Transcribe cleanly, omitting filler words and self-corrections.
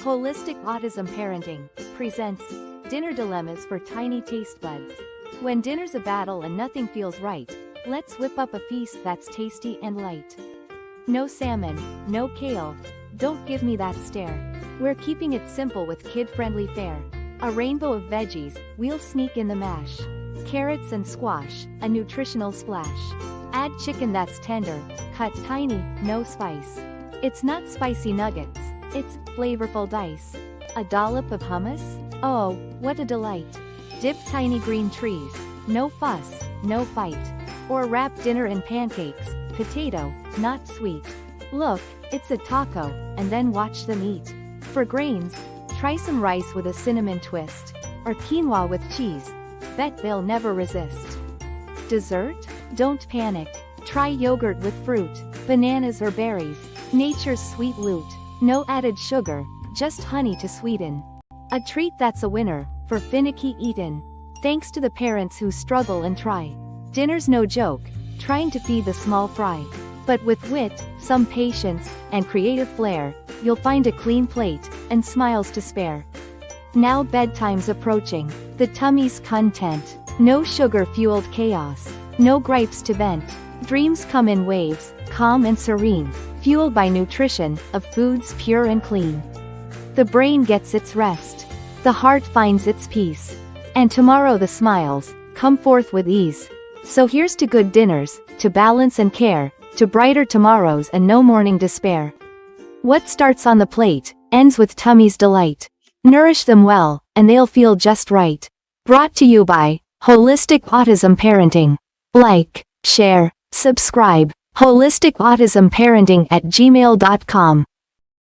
Holistic Autism Parenting presents Dinner Dilemmas for Tiny Tastebuds. When dinner's a battle and nothing feels right, let's whip up a feast that's tasty and light. No salmon, no kale, don't give me that stare. We're keeping it simple with kid-friendly fare. A rainbow of veggies, we'll sneak in the mash. Carrots and squash, a nutritional splash. Add chicken that's tender, cut tiny, no spice. It's not spicy nuggets, it's flavorful dice. A dollop of hummus? Oh, what a delight. Dip tiny green trees, no fuss, no fight. Or wrap dinner in pancakes, potato, not sweet. Look, it's a taco, and then watch them eat. For grains, try some rice with a cinnamon twist. Or quinoa with cheese. Bet they'll never resist. Dessert? Don't panic. Try yogurt with fruit, bananas or berries. Nature's sweet loot. No added sugar, just honey to sweeten. A treat that's a winner, for finicky eaten. Thanks to the parents who struggle and try. Dinner's no joke, trying to feed the small fry. But with wit, some patience, and creative flair, you'll find a clean plate, and smiles to spare. Now bedtime's approaching, the tummy's content. No sugar-fueled chaos, no gripes to vent. Dreams come in waves, calm and serene, fueled by nutrition, of foods pure and clean. The brain gets its rest, the heart finds its peace, and tomorrow the smiles come forth with ease. So here's to good dinners, to balance and care, to brighter tomorrows and no morning despair. What starts on the plate, ends with tummy's delight. Nourish them well, and they'll feel just right. Brought to you by Holistic Autism Parenting. Like, share, subscribe, holisticautismparenting@gmail.com.